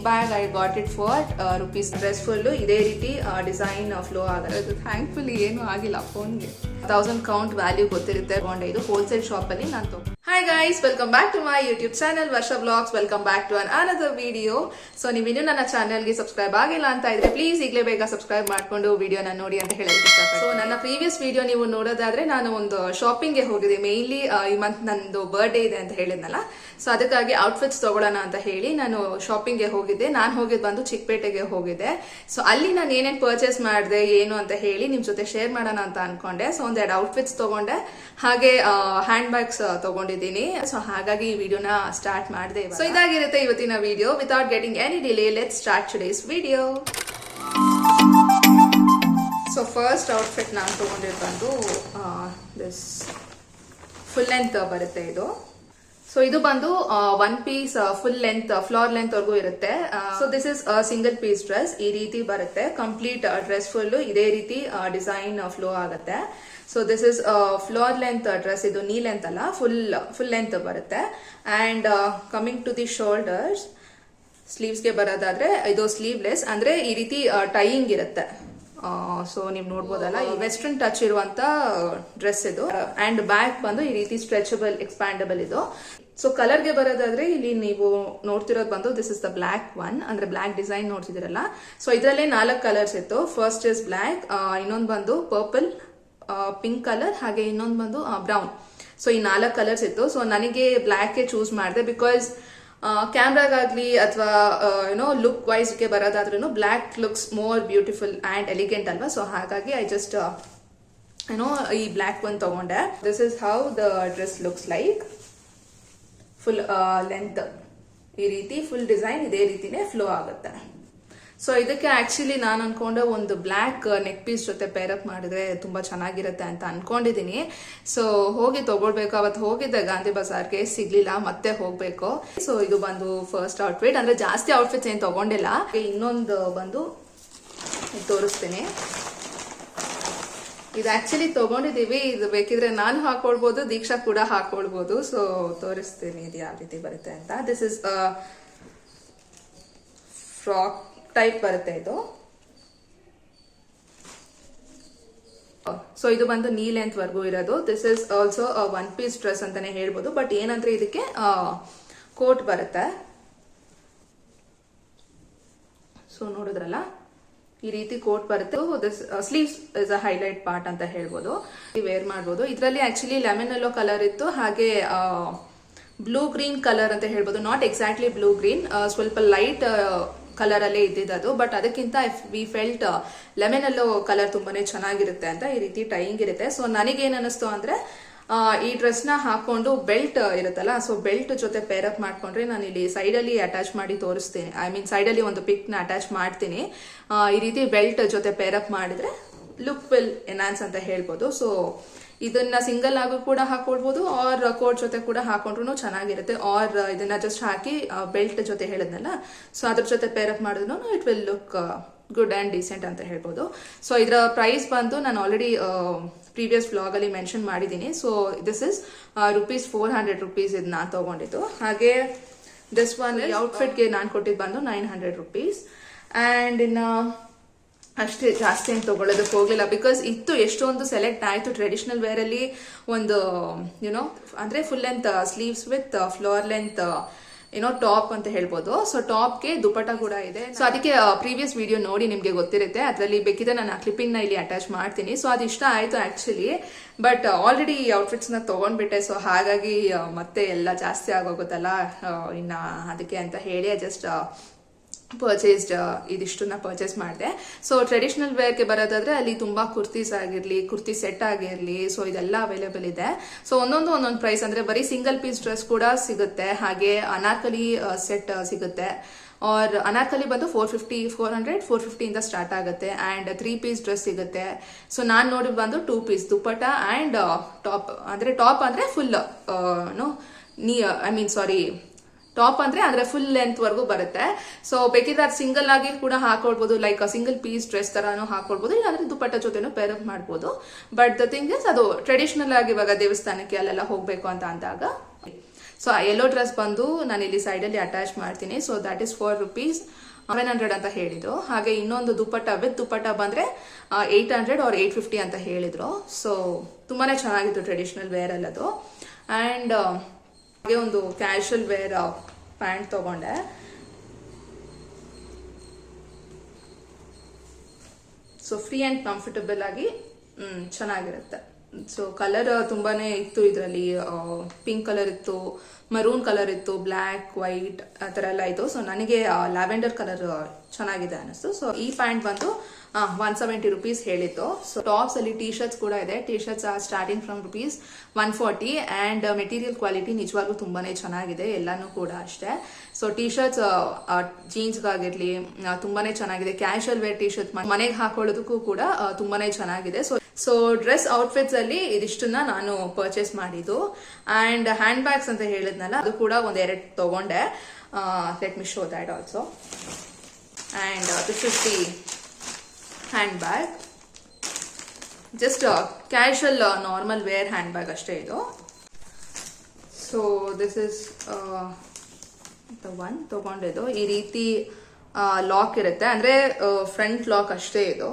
Bag I got it for rupees. Dress full ಇದೇ ರೀತಿ design flow ಆಗುತ್ತೆ. Thankfully ಏನೂ ಆಗಿಲ್ಲ ಫೋನ್ಗೆ. 1000 ಕೌಂಟ್ ವ್ಯಾಲ್ಯೂ ಗೊತ್ತಿರುತ್ತೆ. ತಗೊಂಡೆ ಇದು ಹೋಲ್ಸೇಲ್ ಶಾಪಲ್ಲಿ ನಾನು ತಗೊಂಡೆ. Hi guys, welcome back to my YouTube channel Varsha vlogs. Welcome back to another video. So ನೀವು ಇನ್ನೂ ನನ್ನ ಚಾನಲ್ಗೆ ಸಬ್ಸ್ಕ್ರೈಬ್ ಆಗಿಲ್ಲ ಅಂತ ಇದ್ರೆ ಪ್ಲೀಸ್ ಈಗಲೇ ಬೇಗ ಸಬ್ಸ್ಕ್ರೈಬ್ ಮಾಡ್ಕೊಂಡು ವಿಡಿಯೋನ ನೋಡಿ ಅಂತ ಹೇಳೋದಕ್ಕೆ ಇಷ್ಟಪಡ್ತೀನಿ. ಸೊ ನನ್ನ ಪ್ರೀವಿಯಸ್ ವಿಡಿಯೋ ನೀವು ನೋಡೋದಾದ್ರೆ ನಾನು ಒಂದು ಶಾಪಿಂಗ್ಗೆ ಹೋಗಿದ್ದೆ. ಮೇನ್ಲಿ ಈ ಮಂತ್ ನಂದು ಬರ್ಡೇ ಇದೆ ಅಂತ ಹೇಳಿದ್ನಲ್ಲ, ಸೊ ಅದಕ್ಕಾಗಿ ಔಟ್ಫಿಟ್ಸ್ ತಗೊಳ್ಳೋಣ ಅಂತ ಹೇಳಿ ನಾನು ಶಾಪಿಂಗ್ಗೆ ಹೋಗಿದ್ದೆ. ನಾನು ಹೋಗಿದ್ದು ಬಂದು ಚಿಕ್ಕಪೇಟೆಗೆ ಹೋಗಿದ್ದೆ. ಸೊ ಅಲ್ಲಿ ನಾನು ಏನೇನು ಪರ್ಚೇಸ್ ಮಾಡಿದೆ ಏನು ಅಂತ ಹೇಳಿ ನಿಮ್ ಜೊತೆ ಶೇರ್ ಮಾಡೋಣ ಅಂತ ಅನ್ಕೊಂಡೆ. ಸೊ ಒಂದೆರಡು ಔಟ್ಫಿಟ್ಸ್ ತಗೊಂಡೆ, ಹಾಗೆ ಹ್ಯಾಂಡ್ ಬ್ಯಾಗ್ಸ್ ತಗೊಂಡಿದ್ದೀನಿ. ಸೊ ಹಾಗಾಗಿ ಈ ವಿಡಿಯೋನ ಸ್ಟಾರ್ಟ್ ಮಾಡಿದೆ. ಸೊ ಇದಾಗಿರುತ್ತೆ ಇವತ್ತಿನ video. Without getting any delay, let's start today's video. So first outfit ನಾನು ತಗೊಂಡಿದ್ದು ಬಂದು ದಿಸ್ ಫುಲ್ ಲೆಂತ್ ಬರುತ್ತೆ ಇದು. ಸೊ ಇದು ಬಂದು one piece full length floor length ವರ್ಗೂ ಇರುತ್ತೆ. So this is single piece dress. ಈ ರೀತಿ ಬರುತ್ತೆ ಕಂಪ್ಲೀಟ್ ಡ್ರೆಸ್ ಫುಲ್ ಇದೇ ರೀತಿ ಡಿಸೈನ್ ಫ್ಲೋ ಆಗುತ್ತೆ. So this is floor length dress. ಇದು ನೀ ಲೆಂತ್ ಅಲ್ಲ, ಫುಲ್ ಲೆಂತ್ ಬರುತ್ತೆ. And coming to the shoulders, ಸ್ಲೀವ್ಸ್ಗೆ ಬರೋದಾದ್ರೆ ಇದು ಸ್ಲೀವ್ಲೆಸ್, ಅಂದ್ರೆ ಈ ರೀತಿ ಟೈಯಿಂಗ್ ಇರುತ್ತೆ. ಸೊ ನೀವು ನೋಡ್ಬೋದಲ್ಲ, ಈ ವೆಸ್ಟರ್ನ್ ಟಚ್ ಇರುವಂತ ಡ್ರೆಸ್ ಇದು. ಅಂಡ್ ಬ್ಯಾಕ್ ಬಂದು ಈ ರೀತಿ ಸ್ಟ್ರೆಚಬಲ್ ಎಕ್ಸ್ಪ್ಯಾಂಡಬಲ್ ಇದು. ಸೊ ಕಲರ್ಗೆ ಬರೋದಾದ್ರೆ ಇಲ್ಲಿ ನೀವು ನೋಡ್ತಿರೋದು ಬಂದು this is the black one, ಅಂದ್ರೆ ಬ್ಲಾಕ್ ಡಿಸೈನ್ ನೋಡ್ತಿದಿರಲ್ಲ. ಸೊ ಇದರಲ್ಲೇ 4 ಕಲರ್ಸ್ ಇತ್ತು. ಫಸ್ಟ್ ಇಸ್ ಬ್ಲಾಕ್, ಇನ್ನೊಂದು ಬಂದು ಪರ್ಪಲ್, ಪಿಂಕ್ ಕಲರ್, ಹಾಗೆ ಇನ್ನೊಂದು ಬಂದು ಬ್ರೌನ್. ಸೊ ಈ 4 ಕಲರ್ಸ್ ಇತ್ತು. ಸೊ ನನಗೆ ಬ್ಲಾಕ್ ಚೂಸ್ ಮಾಡಿದೆ ಬಿಕಾಸ್ ಕ್ಯಾಮ್ರಾಗಾಗ್ಲಿ ಅಥವಾ ಏನೋ ಲುಕ್ ವೈಸ್ಗೆ ಬರೋದಾದ್ರೂ black looks more beautiful and elegant ಅಲ್ವಾ. ಸೊ ಹಾಗಾಗಿ ಐ ಜಸ್ಟ್ ಏನೋ ಈ ಬ್ಲಾಕ್ ಒನ್ ತಗೊಂಡೆ. This is how the dress looks like. Full length ಈ ರೀತಿ ಫುಲ್ ಡಿಸೈನ್ ಇದೇ ರೀತಿನೇ ಫ್ಲೋ ಆಗುತ್ತೆ. ಸೊ ಇದಕ್ಕೆ ಆಕ್ಚುಲಿ ನಾನು ಅನ್ಕೊಂಡೆ ಒಂದು ಬ್ಲಾಕ್ ನೆಕ್ ಪೀಸ್ ಜೊತೆ ಪೇರಪ್ ಮಾಡಿದ್ರೆ ತುಂಬಾ ಚೆನ್ನಾಗಿರುತ್ತೆ ಅಂತ ಅನ್ಕೊಂಡಿದೀನಿ. ಸೊ ಹೋಗಿ ತಗೊಳ್ಬೇಕು. ಅವತ್ತು ಹೋಗಿದ್ದೆ ಗಾಂಧಿ ಬಜಾರ್ಗೆ, ಸಿಗ್ಲಿಲ್ಲ, ಮತ್ತೆ ಹೋಗ್ಬೇಕು. ಸೊ ಇದು ಬಂದು ಫಸ್ಟ್ ಔಟ್ಫಿಟ್. ಅಂದ್ರೆ ಜಾಸ್ತಿ ಔಟ್ಫಿಟ್ಸ್ ಏನ್ ತಗೊಂಡಿಲ್ಲ. ಇನ್ನೊಂದು ಬಂದು ತೋರಿಸ್ತೀನಿ. ಇದು ಆಕ್ಚುಲಿ ತಗೊಂಡಿದೀವಿ. ಇದು ಬೇಕಿದ್ರೆ ನಾನು ಹಾಕೊಳ್ಬಹುದು, ದೀಕ್ಷಾ ಕೂಡ ಹಾಕೊಳ್ಬಹುದು. ಸೊ ತೋರಿಸ್ತೀನಿ ಇದು ಯಾವ ರೀತಿ ಬರುತ್ತೆ ಅಂತ. ದಿಸ್ ಇಸ್ ಫ್ರಾಕ್ ಟೈಪ್ ಬರುತ್ತೆ ಇದು. ಸೊ ಇದು ಬಂದು ನೀ ಲೆಂತ್ ವರ್ಗೂ ಇರೋದು. This is also one piece dress ಅಂತಾನೆ ಹೇಳ್ಬೋದು. ಬಟ್ ಏನಂದ್ರೆ ಇದಕ್ಕೆ ಕೋಟ್ ಬರುತ್ತೆ. ಸೊ ನೋಡಿದ್ರಲ್ಲ, ಈ ರೀತಿ ಕೋಟ್ ಬರುತ್ತೆ. This sleeves is a highlight part ಅಂತ ಹೇಳ್ಬೋದು. ವೇರ್ ಮಾಡ್ಬೋದು. ಇದರಲ್ಲಿ ಆಕ್ಚುಲಿ ಲೆಮನ್ ಯೆಲ್ಲೋ ಕಲರ್ ಇತ್ತು, ಹಾಗೆ ಬ್ಲೂ ಗ್ರೀನ್ ಕಲರ್ ಅಂತ ಹೇಳ್ಬೋದು. ನಾಟ್ ಎಕ್ಸಾಕ್ಟ್ಲಿ ಬ್ಲೂ ಗ್ರೀನ್, ಸ್ವಲ್ಪ ಲೈಟ್ ಕಲರ್ ಅಲ್ಲೇ ಇದ್ದಿದ್ದು. ಬಟ್ ಅದಕ್ಕಿಂತ we felt lemon yellow colour ತುಂಬಾನೇ ಚೆನ್ನಾಗಿರುತ್ತೆ ಅಂತ. ಈ ರೀತಿ ಟೈಯಿಂಗ್ ಇರುತ್ತೆ. ಸೊ ನನಗೇನ್ ಅನಿಸ್ತು ಅಂದ್ರೆ ಈ ಡ್ರೆಸ್ ನ ಹಾಕೊಂಡು ಬೆಲ್ಟ್ ಇರುತ್ತಲ್ಲ, ಸೊ ಬೆಲ್ಟ್ ಜೊತೆ ಪೇರಪ್ ಮಾಡ್ಕೊಂಡ್ರೆ, ನಾನು ಇಲ್ಲಿ ಸೈಡ್ ಅಲ್ಲಿ ಅಟ್ಯಾಚ್ ಮಾಡಿ ತೋರಿಸ್ತೀನಿ. ಐ ಮೀನ್ ಸೈಡ್ ಅಲ್ಲಿ ಒಂದು ಪಿಕ್ ನ ಅಟ್ಯಾಚ್ ಮಾಡ್ತೀನಿ. ಈ ರೀತಿ ಬೆಲ್ಟ್ ಜೊತೆ ಪೇರಪ್ ಮಾಡಿದ್ರೆ ಲುಕ್ ವಿಲ್ ಎನ್ಹಾನ್ಸ್ ಅಂತ ಹೇಳ್ಬೋದು. ಸೊ ಇದನ್ನ ಸಿಂಗಲ್ ಆಗು ಕೂಡ ಹಾಕೊಳ್ಬಹುದು, ಆರ್ ಕೋಟ್ ಜೊತೆ ಕೂಡ ಹಾಕೊಂಡ್ರು ಚೆನ್ನಾಗಿರುತ್ತೆ. ಆರ್ ಇದನ್ನ ಜಸ್ಟ್ ಹಾಕಿ ಬೆಲ್ಟ್ ಜೊತೆ ಹೇಳಿದ್ನಲ್ಲ, ಸೊ ಅದ್ರ ಜೊತೆ ಪೇರಪ್ ಮಾಡಿದ್ರು it will look good and decent ಅಂತ ಹೇಳ್ಬೋದು. ಸೊ ಇದರ ಪ್ರೈಸ್ ಬಂದು ನಾನು ಆಲ್ರೆಡಿ ಪ್ರೀವಿಯಸ್ ವ್ಲಾಗ್ ಅಲ್ಲಿ ಮೆನ್ಷನ್ ಮಾಡಿದ್ದೀನಿ. ಸೊ ದಿಸ್ ಇಸ್ ₹400 ಇದು ನಾನು ತಗೊಂಡಿದ್ದು. ಹಾಗೆ ದಿಸ್ ಒನ್ ಔಟ್ಫಿಟ್ಗೆ ನಾನು ಕೊಟ್ಟಿದ್ದು ಬಂದು ₹900. ಅಂಡ್ ಇನ್ನ ಅಷ್ಟೇ, ಜಾಸ್ತಿ ಏನು ತಗೊಳ್ಳೋದಕ್ಕೆ ಹೋಗ್ಲಿಲ್ಲ. ಬಿಕಾಸ್ ಇತ್ತು ಎಷ್ಟೊಂದು ಸೆಲೆಕ್ಟ್ ಆಯ್ತು. ಟ್ರೆಡಿಷನಲ್ ವೇರ್ ಅಲ್ಲಿ ಒಂದು ಯುನೋ ಅಂದ್ರೆ full length sleeves with floor length ಏನೋ ಟಾಪ್ ಅಂತ ಹೇಳ್ಬೋದು. ಸೊ ಟಾಪ್ಗೆ ದುಪಟ್ಟ ಕೂಡ ಇದೆ. ಸೊ ಅದಕ್ಕೆ ಪ್ರೀವಿಯಸ್ ವಿಡಿಯೋ ನೋಡಿ ನಿಮ್ಗೆ ಗೊತ್ತಿರುತ್ತೆ. ಅದರಲ್ಲಿ ಬೇಕಿದ್ರೆ ನಾನು ಆ ಕ್ಲಿಪ್ಪಿಂಗ್ ನ ಇಲ್ಲಿ ಅಟ್ಯಾಚ್ ಮಾಡ್ತೀನಿ. ಸೊ ಅದು ಇಷ್ಟ ಆಯ್ತು ಆಕ್ಚುಲಿ. ಬಟ್ ಆಲ್ರೆಡಿ ಈ ಔಟ್ಫಿಟ್ಸ್ ನ ತಗೊಂಡ್ಬಿಟ್ಟೆ. ಸೊ ಹಾಗಾಗಿ ಮತ್ತೆ ಎಲ್ಲ ಜಾಸ್ತಿ ಆಗೋಗುತ್ತಲ್ಲ ಇನ್ನ, ಅದಕ್ಕೆ ಅಂತ ಹೇಳಿ ಜಸ್ಟ್ ಪರ್ಚೇಸ್ಡ್ ಇದಿಷ್ಟನ್ನ ಪರ್ಚೇಸ್ ಮಾಡಿದೆ. ಸೊ ಟ್ರೆಡಿಷನಲ್ ವೇರ್ಗೆ ಬರೋದಾದ್ರೆ ಅಲ್ಲಿ ತುಂಬಾ ಕುರ್ತೀಸ್ ಆಗಿರ್ಲಿ, ಕುರ್ತಿ ಸೆಟ್ ಆಗಿರ್ಲಿ, ಸೊ ಇದೆಲ್ಲ ಅವೈಲೇಬಲ್ ಇದೆ. ಸೊ ಒಂದೊಂದು ಪ್ರೈಸ್. ಅಂದ್ರೆ ಬರೀ ಸಿಂಗಲ್ ಪೀಸ್ ಡ್ರೆಸ್ ಕೂಡ ಸಿಗುತ್ತೆ, ಹಾಗೆ ಅನಾರ್ಕಲಿ ಸೆಟ್ ಸಿಗುತ್ತೆ. ಆರ್ ಅನಾರ್ಕಲಿ ಬಂದು 450 ಇಂದ ಸ್ಟಾರ್ಟ್ ಆಗುತ್ತೆ. ಅಂಡ್ 3 ಪೀಸ್ ಡ್ರೆಸ್ ಸಿಗುತ್ತೆ. ಸೊ ನಾನ್ ನೋಡಿ ಬಂದು 2 ಪೀಸ್ ದುಪಟ್ಟ ಅಂಡ್ ಟಾಪ್. ಅಂದ್ರೆ ಟಾಪ್ ಅಂದ್ರೆ ಫುಲ್ ಟಾಪ್ ಅಂದ್ರೆ ಫುಲ್ ಲೆಂತ್ ವರ್ಗೂ ಬರುತ್ತೆ. ಸೊ ಬೇಕಿದ್ರೆ ಅದು ಸಿಂಗಲ್ ಆಗಿ ಕೂಡ ಹಾಕೊಳ್ಬಹುದು, ಲೈಕ್ ಸಿಂಗಲ್ ಪೀಸ್ ಡ್ರೆಸ್ ತರಾನು ಹಾಕೊಳ್ಬಹುದು, ಇಲ್ಲಾಂದ್ರೆ ದುಪಟ್ಟ ಜೊತೆನೂ ಪೇರಪ್ ಮಾಡ್ಬೋದು. ಬಟ್ ದ ಥಿಂಗ್ ಇಸ್ ಅದು ಟ್ರೆಡಿಷನಲ್ ಆಗಿ ಇವಾಗ ದೇವಸ್ಥಾನಕ್ಕೆ ಅಲ್ಲೆಲ್ಲ ಹೋಗ್ಬೇಕು ಅಂತ ಅಂದಾಗ ಸೊ ಯೆಲ್ಲೋ ಡ್ರೆಸ್ ಬಂದು ನಾನು ಇಲ್ಲಿ ಸೈಡಲ್ಲಿ ಅಟ್ಯಾಚ್ ಮಾಡ್ತೀನಿ. ಸೊ ದಟ್ ಈಸ್ ₹4 700 ಅಂತ ಹೇಳಿದ್ರು. ಹಾಗೆ ಇನ್ನೊಂದು ದುಪ್ಪಟ್ಟ ವಿತ್ ದುಪ್ಪಟ್ಟ ಬಂದ್ರೆ 800 or 850 ಅಂತ ಹೇಳಿದ್ರು. ಸೊ ತುಂಬಾನೇ ಚೆನ್ನಾಗಿತ್ತು ಟ್ರೆಡಿಷನಲ್ ವೇರ್ ಅಲ್ಲದು. ಅಂಡ್ ಹಾಗೆ ಒಂದು ಕ್ಯಾಶುವಲ್ ವೇರ್ ಪ್ಯಾಂಟ್ ತಗೊಂಡೆ. ಸೊ ಫ್ರೀ ಅಂಡ್ ಕಂಫರ್ಟಬಲ್ ಆಗಿ ಚೆನ್ನಾಗಿರುತ್ತೆ. ಸೊ ಕಲರ್ ತುಂಬಾನೇ ಇತ್ತು ಇದರಲ್ಲಿ. ಪಿಂಕ್ ಕಲರ್ ಇತ್ತು, ಮರೂನ್ ಕಲರ್ ಇತ್ತು, ಬ್ಲ್ಯಾಕ್, ವೈಟ್ ಆ ಥರ ಎಲ್ಲ ಇತ್ತು. ಸೊ ನನಗೆ ಲ್ಯಾವೆಂಡರ್ ಕಲರ್ ಚೆನ್ನಾಗಿದೆ ಅನಿಸ್ತು. ಸೊ ಈ ಪ್ಯಾಂಟ್ ಬಂದು ₹170 ಹೇಳಿತ್ತು. ಸೊ ಟಾಪ್ಸ್ ಅಲ್ಲಿ ಟಿ ಶರ್ಟ್ಸ್ ಕೂಡ ಇದೆ. T shirts starting from ₹140 and material quality ನಿಜವಾಗ್ಲೂ ತುಂಬಾನೇ ಚೆನ್ನಾಗಿದೆ, ಎಲ್ಲಾನು ಕೂಡ ಅಷ್ಟೇ. ಸೊ ಟಿ ಶರ್ಟ್ಸ್ ಜೀನ್ಸ್ಗಾಗಿರ್ಲಿ ತುಂಬಾನೇ ಚೆನ್ನಾಗಿದೆ. ಕ್ಯಾಶುವಲ್ ವೇರ್ ಟಿ ಶರ್ಟ್ ಮನೆಗೆ ಹಾಕೊಳ್ಳೋದಕ್ಕೂ ಕೂಡ ತುಂಬಾನೇ ಚೆನ್ನಾಗಿದೆ. ಸೊ ಡ್ರೆಸ್ ಔಟ್ಫಿಟ್ಸ್ ಅಲ್ಲಿ ಇದಿಷ್ಟನ್ನ ನಾನು ಪರ್ಚೇಸ್ ಮಾಡಿದ್ದು. ಅಂಡ್ ಹ್ಯಾಂಡ್ ಬ್ಯಾಗ್ಸ್ ಅಂತ ಹೇಳಿದ್ನಲ್ಲ, ಅದು ಕೂಡ ಒಂದೆರಡು ತಗೊಂಡೆ. Let me show that also. And this is the handbag. Just casual normal wear handbag ಅಷ್ಟೇ ಇದು. ಸೊ ದಿಸ್ ಇಸ್ ಒನ್ ತಗೊಂಡಿದ್ದು. ಈ ರೀತಿ ಲಾಕ್ ಇರುತ್ತೆ, ಅಂದ್ರೆ ಫ್ರಂಟ್ ಲಾಕ್ ಅಷ್ಟೇ ಇದು.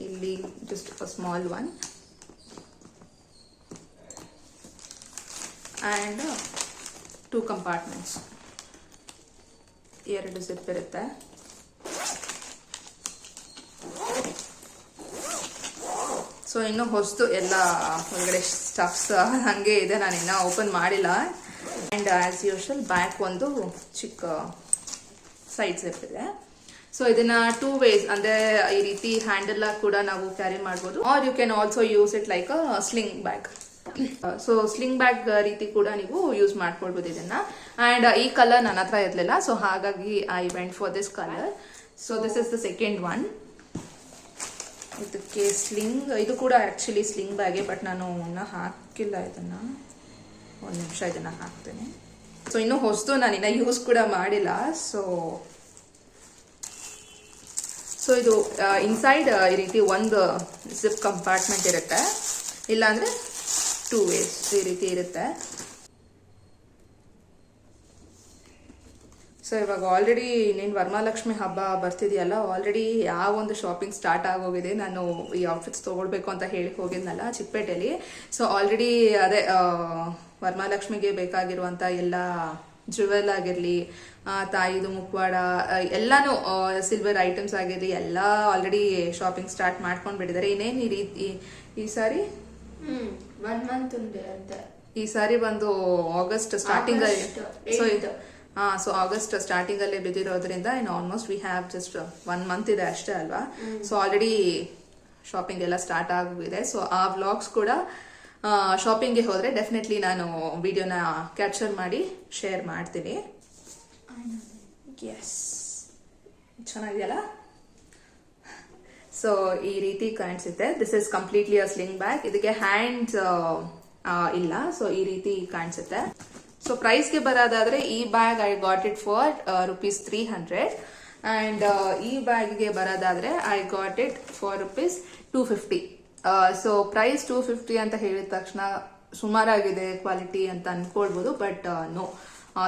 ಇಲ್ಲಿ just a small one and 2 compartments, 2 zip ಇರುತ್ತೆ. ಸೊ ಇನ್ನು ಹೊಸದು ಎಲ್ಲ ಹೊರಗಡೆ ಸ್ಟಫ್ಸ್ ಹಂಗೆ ಇದೆ, ನಾನು ಇನ್ನ ಓಪನ್ ಮಾಡಿಲ್ಲ. ಅಂಡ್ ಆಸ್ ಯೂಶುವಲ್ ಬ್ಯಾಕ್ ಒಂದು ಚಿಕ್ಕ ಸೈಡ್ ಜಿಪ್ ಇದೆ. ಸೊ ಇದನ್ನ 2 ways, ಅಂದ್ರೆ ಈ ರೀತಿ ಹ್ಯಾಂಡಲ್ ಕೂಡ ನಾವು ಕ್ಯಾರಿ ಮಾಡಬಹುದು, or you can also use it like a sling bag. So sling bag ರೀತಿ ಕೂಡ ನೀವು ಯೂಸ್ ಮಾಡ್ಕೊಳ್ಬಹುದು ಇದನ್ನ. ಅಂಡ್ ಈ ಕಲರ್ ನನ್ನ ಹತ್ರ ಇರ್ಲಿಲ್ಲ, ಸೊ ಹಾಗಾಗಿ I went for this colour. So this is the second one. ಇದಕ್ಕೆ ಸ್ಲಿಂಗ್, ಇದು ಕೂಡ ಆಕ್ಚುಲಿ ಸ್ಲಿಂಗ್ ಬ್ಯಾಗೆ, ಬಟ್ ನಾನು ಇನ್ನ ಹಾಕಿಲ್ಲ ಇದನ್ನ. ಒಂದು ನಿಮಿಷ ಇದನ್ನ ಹಾಕ್ತೇನೆ. ಸೊ ಇನ್ನು ಹೊಸದು ನಾನು ಇನ್ನ ಯೂಸ್ ಕೂಡ ಮಾಡಿಲ್ಲ. ಸೊ ಇದು ಇನ್ಸೈಡ್ ಈ ರೀತಿ ಒಂದು ಜಿಪ್ ಕಂಪಾರ್ಟ್ಮೆಂಟ್ ಇರುತ್ತೆ, ಇಲ್ಲಾಂದ್ರೆ 2 ways ಈ ರೀತಿ ಇರುತ್ತೆ. ಸೊ ಇವಾಗ ಆಲ್ರೆಡಿ ಇನ್ನೇನು ವರಮಹಾಲಕ್ಷ್ಮಿ ಹಬ್ಬ ಬರ್ತಿದೆಯಲ್ಲ, ಆಲ್ರೆಡಿ ಯಾವ ಒಂದು ಶಾಪಿಂಗ್ ಸ್ಟಾರ್ಟ್ ಆಗೋಗಿದೆ. ನಾನು ಈ ಔಟ್ಫಿಟ್ಸ್ ತೊಗೊಳ್ಬೇಕು ಅಂತ ಹೇಳಿ ಹೋಗಿದ್ನಲ್ಲ ಚಿಕ್ಕಪೇಟೆಯಲ್ಲಿ. ಸೊ ಆಲ್ರೆಡಿ ಅದೇ ವರಮಹಾಲಕ್ಷ್ಮಿಗೆ ಬೇಕಾಗಿರುವಂಥ ಎಲ್ಲ ಜುವೆಲ್ ಆಗಿರಲಿ, ತಾಯಿದು ಮುಖವಾಡ, ಎಲ್ಲಾನು ಸಿಲ್ವರ್ ಐಟಮ್ಸ್ ಆಗಿರಲಿ, ಎಲ್ಲ ಆಲ್ರೆಡಿ ಶಾಪಿಂಗ್ ಸ್ಟಾರ್ಟ್ ಮಾಡ್ಕೊಂಡು ಬಿಟ್ಟಿದ್ದಾರೆ. ಇನ್ನೇನು ಈ ರೀತಿ ಈ ಸಾರಿ 1 month ಉಂಟು ಅಂತ. ಈ ಸಾರಿ ಬಂದು ಆಗಸ್ಟ್ ಸ್ಟಾರ್ಟಿಂಗ್ ಅಲ್ಲಿ. ಸೊ ಆಗಸ್ಟ್ ಸ್ಟಾರ್ಟಿಂಗ್ ಅಲ್ಲಿ ಬಿದ್ದಿರೋದ್ರಿಂದ ಇನ್ನು almost we have just 1 month ಇದೆ ಅಷ್ಟೇ ಅಲ್ವಾ. ಸೊ ಆಲ್ರೆಡಿ ಶಾಪಿಂಗ್ ಎಲ್ಲ ಸ್ಟಾರ್ಟ್ ಆಗಿದೆ. ಸೊ ಆ ವ್ಲಾಗ್ಸ್ ಕೂಡ ಶಾಪಿಂಗ್ಗೆ ಹೋದ್ರೆ ಡೆಫಿನೆಟ್ಲಿ ನಾನು ವಿಡಿಯೋನ ಕ್ಯಾಪ್ಚರ್ ಮಾಡಿ ಶೇರ್ ಮಾಡ್ತೀನಿ. ಎಸ್, ಚೆನ್ನಾಗಿದೆಯಲ್ಲ. ಸೊ ಈ ರೀತಿ ಕಾಣಿಸುತ್ತೆ. This is completely a sling bag. ಇದಕ್ಕೆ ಹ್ಯಾಂಡ್ಸ್ ಇಲ್ಲ. ಸೊ ಈ ರೀತಿ ಕಾಣಿಸುತ್ತೆ. ಸೊ ಪ್ರೈಸ್ಗೆ ಬರೋದಾದ್ರೆ ಈ bag I got it for ₹300 and ಈ ಬ್ಯಾಗ್ಗೆ ಬರೋದಾದ್ರೆ I got it for ₹250. So price 250 ಅಂತ ಹೇಳಿದ ತಕ್ಷಣ ಸುಮಾರಾಗಿದೆ ಕ್ವಾಲಿಟಿ ಅಂತ ಅನ್ಕೊಳ್ಬಹುದು, ಬಟ್ ನೋ,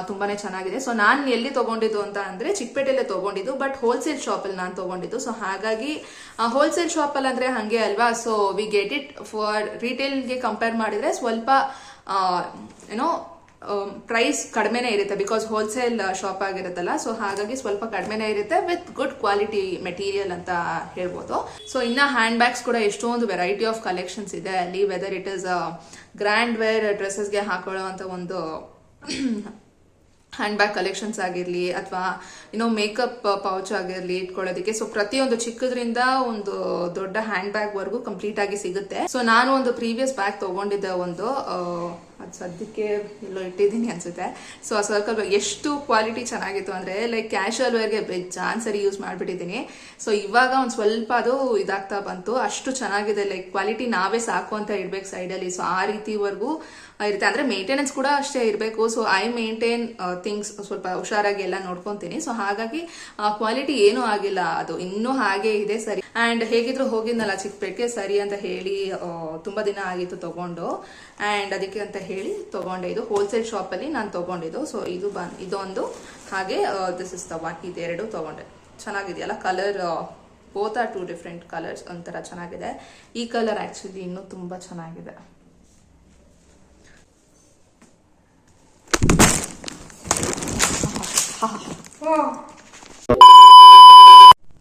ತುಂಬಾನೇ ಚೆನ್ನಾಗಿದೆ. ಸೊ ನಾನು ಎಲ್ಲಿ ತಗೊಂಡಿದ್ದು ಅಂತ ಅಂದ್ರೆ ಚಿಕ್ಕಪೇಟೆಯಲ್ಲೇ ತಗೊಂಡಿದ್ದು, ಬಟ್ ಹೋಲ್ಸೇಲ್ ಶಾಪ್ ಅಲ್ಲಿ ನಾನು ತಗೊಂಡಿದ್ದು. ಸೊ ಹಾಗಾಗಿ ಹೋಲ್ಸೇಲ್ ಶಾಪ್ ಅಲ್ಲಿ ಅಂದ್ರೆ ಹಂಗೆ ಅಲ್ವಾ. So we get it for ರಿಟೇಲ್ಗೆ ಕಂಪೇರ್ ಮಾಡಿದ್ರೆ ಸ್ವಲ್ಪ ಏನೋ ಪ್ರೈಸ್ ಕಡಿಮೆನೇ ಇರುತ್ತೆ, ಬಿಕಾಸ್ ಹೋಲ್ಸೇಲ್ ಶಾಪ್ ಆಗಿರುತ್ತಲ್ಲ. ಸೊ ಹಾಗಾಗಿ ಸ್ವಲ್ಪ ಕಡಿಮೆನೇ ಇರುತ್ತೆ ವಿತ್ ಗುಡ್ ಕ್ವಾಲಿಟಿ ಮೆಟೀರಿಯಲ್ ಅಂತ ಹೇಳ್ಬೋದು. ಸೊ ಇನ್ನ ಹ್ಯಾಂಡ್ ಬ್ಯಾಗ್ಸ್ ಕೂಡ ಎಷ್ಟೊಂದು ವೆರೈಟಿ ಆಫ್ ಕಲೆಕ್ಷನ್ಸ್ ಇದೆ ಅಲ್ಲಿ. Whether it is grand wear ಡ್ರೆಸ್ಸಸ್ಗೆ ಹಾಕೊಳ್ಳೋ ಅಂತ ಒಂದು ಹ್ಯಾಂಡ್ ಬ್ಯಾಗ್ ಕಲೆಕ್ಷನ್ಸ್ ಆಗಿರ್ಲಿ, ಅಥವಾ ಮೇಕಪ್ ಪೌಚ್ ಆಗಿರ್ಲಿ ಇಟ್ಕೊಳ್ಳೋದಕ್ಕೆ. ಸೊ ಪ್ರತಿಯೊಂದು ಚಿಕ್ಕದ್ರಿಂದ ಒಂದು ದೊಡ್ಡ ಹ್ಯಾಂಡ್ ಬ್ಯಾಗ್ ವರ್ಗೂ ಕಂಪ್ಲೀಟ್ ಆಗಿ ಸಿಗುತ್ತೆ. ಸೊ ನಾನು ಒಂದು ಪ್ರೀವಿಯಸ್ ಬ್ಯಾಗ್ ತಗೊಂಡಿದ್ದೆ ಒಂದು, ಅದು ಸದ್ಯಕ್ಕೆ ಎಲ್ಲೋ ಇಟ್ಟಿದ್ದೀನಿ ಅನ್ಸುತ್ತೆ. ಸೊ ಆ ಸರ್ಕಲ್ ಎಷ್ಟು ಕ್ವಾಲಿಟಿ ಚೆನ್ನಾಗಿತ್ತು ಅಂದ್ರೆ ಲೈಕ್ ಕ್ಯಾಶುವಲ್ ವೇರ್ಗೆ ಬೇಜಾನ್ ಸರಿ ಯೂಸ್ ಮಾಡ್ಬಿಟ್ಟಿದ್ದೀನಿ. ಸೊ ಇವಾಗ ಒಂದ್ ಸ್ವಲ್ಪ ಅದು ಇದಾಗ್ತಾ ಬಂತು. ಅಷ್ಟು ಚೆನ್ನಾಗಿದೆ, ಲೈಕ್ ಕ್ವಾಲಿಟಿ ನಾವೇ ಸಾಕು ಅಂತ ಇಡ್ಬೇಕು ಸೈಡಲ್ಲಿ. ಸೊ ಆ ರೀತಿವರೆಗೂ ಇರುತ್ತೆ. ಅಂದ್ರೆ ಮೇಂಟೆನೆನ್ಸ್ ಕೂಡ ಅಷ್ಟೇ ಇರಬೇಕು. ಸೊ ಐ ಮೇಂಟೈನ್ ಥಿಂಗ್ಸ್ ಸ್ವಲ್ಪ ಹುಷಾರಾಗಿ ಎಲ್ಲ ನೋಡ್ಕೊಂತೀನಿ. ಸೊ ಹಾಗಾಗಿ ಕ್ವಾಲಿಟಿ ಏನೂ ಆಗಿಲ್ಲ, ಅದು ಇನ್ನೂ ಹಾಗೆ ಇದೆ ಸರಿ. ಅಂಡ್ ಹೇಗಿದ್ರು ಹೋಗಿದ್ನಲ್ಲ ಚಿಕ್ಕಪೇಟೆಗೆ ಸರಿ ಅಂತ ಹೇಳಿ ತುಂಬಾ ದಿನ ಆಗಿತ್ತು ತಗೊಂಡು. ಅಂಡ್ ಅದಕ್ಕೆ ಅಂತ ಹೇಳಿ ಹೇಳಿ ತೊಗೊಂಡೆ. ಇದು ಹೋಲ್ಸೇಲ್ ಶಾಪಲ್ಲಿ ನಾನು ತೊಗೊಂಡಿದ್ದು. ಸೊ ಇದೊಂದು, ಹಾಗೆ ದಿಸ್ ಇಸ್ ದ ಒನ್, ಇದೆರಡು ತೊಗೊಂಡೆ. ಚೆನ್ನಾಗಿದೆಯಲ್ಲ colour, both are 2 different colours, ಒಂಥರ ಚೆನ್ನಾಗಿದೆ. ಈ ಕಲರ್ ಆ್ಯಕ್ಚುಲಿ ಇನ್ನೂ ತುಂಬ ಚೆನ್ನಾಗಿದೆ.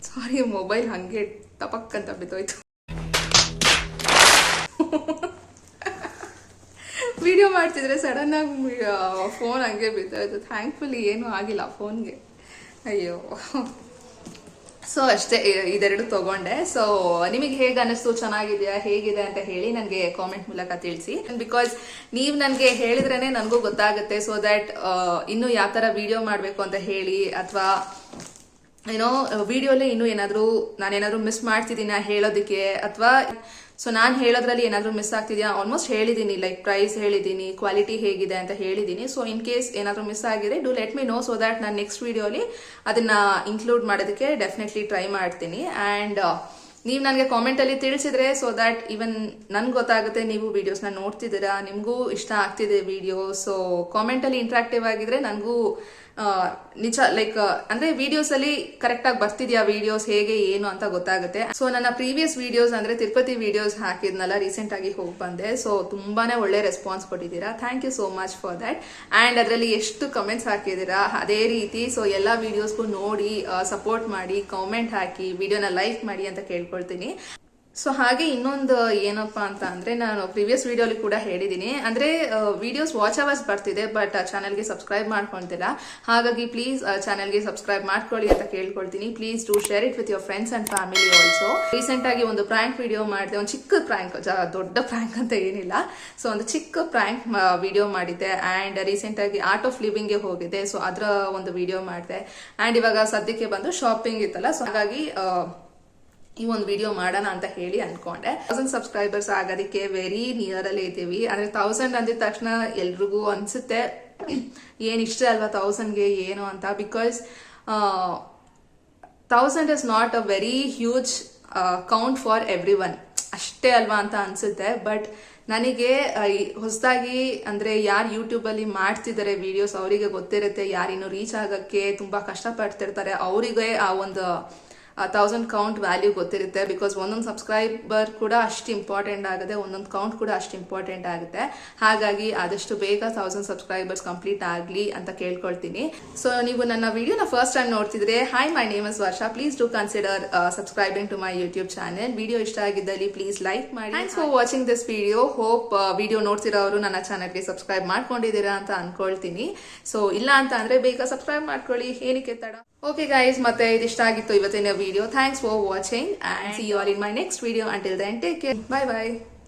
ಸಾರಿ, ಮೊಬೈಲ್ ಹಂಗೆ ಟಪಕ್ ಅಂತ ಬಿದ್ದೋಯ್ತು. ವಿಡಿಯೋ ಮಾಡ್ತಿದ್ರೆ ಸಡನ್ ಆಗಿ ಫೋನ್ ಹಂಗೆ ಬಿದ್ದೋಯ್ತು. ಥ್ಯಾಂಕ್ಫುಲಿ ಏನೂ ಆಗಿಲ್ಲ ಫೋನ್ಗೆ. ಅಯ್ಯೋ. ಸೊ ಅಷ್ಟೇ, ಇದೆರಡು ತಗೊಂಡೆ. ಸೊ ನಿಮಗೆ ಹೇಗೆ ಅನಿಸ್ತು, ಚೆನ್ನಾಗಿದೆಯಾ, ಹೇಗಿದೆ ಅಂತ ಹೇಳಿ ನನಗೆ ಕಾಮೆಂಟ್ ಮೂಲಕ ತಿಳಿಸಿ. ಬಿಕಾಸ್ ನೀವು ನನಗೆ ಹೇಳಿದ್ರೇನೆ ನನಗೂ ಗೊತ್ತಾಗುತ್ತೆ. ಸೊ ದ್ಯಾಟ್ ಇನ್ನು ಯಾವ ಥರ ವಿಡಿಯೋ ಮಾಡಬೇಕು ಅಂತ ಹೇಳಿ, ಅಥವಾ ಏನೋ ವಿಡಿಯೋಲಿ ಇನ್ನೂ ನಾನೇನಾದ್ರೂ ಮಿಸ್ ಮಾಡ್ತಿದ್ದೀನ ಹೇಳೋದಕ್ಕೆ, ಅಥವಾ ಸೊ ನಾನು ಹೇಳೋದ್ರಲ್ಲಿ ಏನಾದರೂ ಮಿಸ್ ಆಗ್ತಿದ್ಯಾ. ಆಲ್ಮೋಸ್ಟ್ ಹೇಳಿದ್ದೀನಿ, ಲೈಕ್ ಪ್ರೈಸ್ ಹೇಳಿದ್ದೀನಿ, ಕ್ವಾಲಿಟಿ ಹೇಗಿದೆ ಅಂತ ಹೇಳಿದ್ದೀನಿ. ಸೊ ಇನ್ ಕೇಸ್ ಏನಾದರೂ ಮಿಸ್ ಆಗಿದೆ, do let me no, so that ನಾನು ನೆಕ್ಸ್ಟ್ ವಿಡಿಯೋಲಿ ಅದನ್ನ ಇನ್ಕ್ಲೂಡ್ ಮಾಡೋದಕ್ಕೆ ಡೆಫಿನೆಟ್ಲಿ ಟ್ರೈ ಮಾಡ್ತೀನಿ. ಆ್ಯಂಡ್ ನೀವು ನನಗೆ ಕಾಮೆಂಟಲ್ಲಿ ತಿಳಿಸಿದ್ರೆ, ಸೊ ದ್ಯಾಟ್ ಈವನ್ ನನ್ಗೆ ಗೊತ್ತಾಗುತ್ತೆ ನೀವು ವಿಡಿಯೋಸ್ನ ನೋಡ್ತಿದ್ದೀರಾ, ನಿಮಗೂ ಇಷ್ಟ ಆಗ್ತಿದೆ ವಿಡಿಯೋ. ಸೊ ಕಾಮೆಂಟಲ್ಲಿ ಇಂಟ್ರಾಕ್ಟಿವ್ ಆಗಿದ್ರೆ ನನಗೂ ನಿಜ, ಲೈಕ್ ಅಂದ್ರೆ ವಿಡಿಯೋಸ್ ಅಲ್ಲಿ ಕರೆಕ್ಟ್ ಆಗಿ ಬರ್ತಿದ್ಯಾ ವಿಡಿಯೋಸ್, ಹೇಗೆ ಏನು ಅಂತ ಗೊತ್ತಾಗುತ್ತೆ. ಸೊ ನನ್ನ ಪ್ರೀವಿಯಸ್ ವಿಡಿಯೋಸ್ ಅಂದ್ರೆ ತಿರುಪತಿ ವಿಡಿಯೋಸ್ ಹಾಕಿದ್ನಲ್ಲ, ರೀಸೆಂಟ್ ಆಗಿ ಹೋಗಿ ಬಂದೆ. ಸೊ ತುಂಬಾನೇ ಒಳ್ಳೆ ರೆಸ್ಪಾನ್ಸ್ ಕೊಟ್ಟಿದ್ದೀರಾ. Thank you so much for that. And ಅದರಲ್ಲಿ ಎಷ್ಟು ಕಮೆಂಟ್ಸ್ ಹಾಕಿದ್ದೀರಾ, ಅದೇ ರೀತಿ ಸೊ ಎಲ್ಲ ವಿಡಿಯೋಸ್ಗೂ ನೋಡಿ ಸಪೋರ್ಟ್ ಮಾಡಿ, ಕಾಮೆಂಟ್ ಹಾಕಿ, ವಿಡಿಯೋನ ಲೈಕ್ ಮಾಡಿ ಅಂತ ಕೇಳ್ಕೊಳ್ತೀನಿ. ಸೊ ಹಾಗೆ ಇನ್ನೊಂದು ಏನಪ್ಪಾ ಅಂತ ಅಂದ್ರೆ, ನಾನು ಪ್ರೀವಿಯಸ್ ವಿಡಿಯೋಲಿ ಕೂಡ ಹೇಳಿದ್ದೀನಿ, ಅಂದ್ರೆ ವಿಡಿಯೋಸ್ ವಾಚ್ ಅವರ್ಸ್ ಬರ್ತಿದೆ, ಬಟ್ ಚಾನಲ್ಗೆ ಸಬ್ಸ್ಕ್ರೈಬ್ ಮಾಡ್ಕೊಳ್ತಿಲ್ಲ. ಹಾಗಾಗಿ ಪ್ಲೀಸ್ ಚಾನಲ್ಗೆ ಸಬ್ಸ್ಕ್ರೈಬ್ ಮಾಡ್ಕೊಳ್ಳಿ ಅಂತ ಕೇಳ್ಕೊಳ್ತೀನಿ. Please do share it with your friends and family also. Recent ಆಗಿ ಒಂದು ಪ್ರಾಂಕ್ ವಿಡಿಯೋ ಮಾಡಿದೆ, ಒಂದು ಚಿಕ್ಕ ಪ್ರಾಂಕ್, ದೊಡ್ಡ ಪ್ರಾಂಕ್ ಅಂತ ಏನಿಲ್ಲ. ಸೊ ಒಂದು ಚಿಕ್ಕ ಪ್ರಾಂಕ್ ವಿಡಿಯೋ ಮಾಡಿದ್ದೆ. ಅಂಡ್ ರೀಸೆಂಟ್ ಆಗಿ ಆರ್ಟ್ ಆಫ್ ಲಿವಿಂಗ್ಗೆ ಹೋಗಿದ್ದೆ. ಸೊ ಅದರ ಒಂದು ವಿಡಿಯೋ ಮಾಡಿದೆ. ಅಂಡ್ ಇವಾಗ ಸದ್ಯಕ್ಕೆ ಬಂದು ಶಾಪಿಂಗ್ ಇತ್ತಲ್ಲ, ಸೊ ಹಾಗಾಗಿ ಈ ಒಂದು ವಿಡಿಯೋ ಮಾಡೋಣ ಅಂತ ಹೇಳಿ ಅನ್ಕೊಂಡೆ. 1000 ಸಬ್ಸ್ಕ್ರೈಬರ್ಸ್ ಆಗೋದಕ್ಕೆ ವೆರಿ ನಿಯರ್ ಅಲ್ಲಿ ಇದ್ದೀವಿ. ಅಂದ್ರೆ 1000 ಅಂದಿದ ತಕ್ಷಣ ಎಲ್ರಿಗೂ ಅನ್ಸುತ್ತೆ ಏನ್ ಇಷ್ಟ ಅಲ್ವಾ 1000ಗೆ ಏನು ಅಂತ. Because 1000 is not a very huge count for every one, ಅಷ್ಟೇ ಅಲ್ವಾ ಅಂತ ಅನ್ಸುತ್ತೆ. ಬಟ್ ನನಗೆ ಹೊಸದಾಗಿ ಅಂದ್ರೆ ಯಾರು ಯೂಟ್ಯೂಬ್ ಅಲ್ಲಿ ಮಾಡ್ತಿದ್ದಾರೆ ವಿಡಿಯೋಸ್, ಅವರಿಗೆ ಗೊತ್ತಿರುತ್ತೆ. ಯಾರಿನ್ನು ರೀಚ್ ಆಗಕ್ಕೆ ತುಂಬಾ ಕಷ್ಟಪಡ್ತಿರ್ತಾರೆ, ಅವರಿಗೆ ಆ ಒಂದು 1000 ಕೌಂಟ್ ವ್ಯಾಲ್ಯೂ ಗೊತ್ತಿರುತ್ತೆ. ಬಿಕಾಸ್ ಒಂದೊಂದು ಸಬ್ಸ್ಕ್ರೈಬರ್ ಕೂಡ ಅಷ್ಟು ಇಂಪಾರ್ಟೆಂಟ್ ಆಗುತ್ತೆ, ಒಂದೊಂದು ಕೌಂಟ್ ಕೂಡ ಅಷ್ಟು ಇಂಪಾರ್ಟೆಂಟ್ ಆಗುತ್ತೆ. ಹಾಗಾಗಿ ಆದಷ್ಟು ಬೇಗ 1000 ಸಬ್ಸ್ಕ್ರೈಬರ್ಸ್ ಕಂಪ್ಲೀಟ್ ಆಗಲಿ ಅಂತ ಕೇಳ್ಕೊಳ್ತೀನಿ. ಸೊ ನೀವು ನನ್ನ ವಿಡಿಯೋನ ಫಸ್ಟ್ ಟೈಮ್ ನೋಡ್ತಿದ್ರೆ, hi, my name is Varsha. Please do consider subscribing to my YouTube channel. Video ಇಷ್ಟ ಆಗಿದ್ದಲ್ಲಿ ಪ್ಲೀಸ್ ಲೈಕ್ ಮಾಡಿ. Thanks for watching this video. Hope video ನೋಡ್ತಿರೋರು ನನ್ನ ಚಾನಲ್ಗೆ ಸಬ್ಸ್ಕ್ರೈಬ್ ಮಾಡ್ಕೊಂಡಿದ್ದೀರಾ ಅಂತ ಅನ್ಕೊಳ್ತೀನಿ. ಸೊ ಇಲ್ಲ ಅಂತ ಅಂದ್ರೆ ಬೇಗ ಸಬ್ಸ್ಕ್ರೈಬ್ ಮಾಡ್ಕೊಳ್ಳಿ, ಏನಕ್ಕೆ ತಡ. Okay guys, ಮತ್ತೆ ಇದಿಷ್ಟ ಆಗಿತ್ತು ಇವತ್ತಿನ video. Thanks for watching and see you all in my next video. Until then, take care. Bye bye.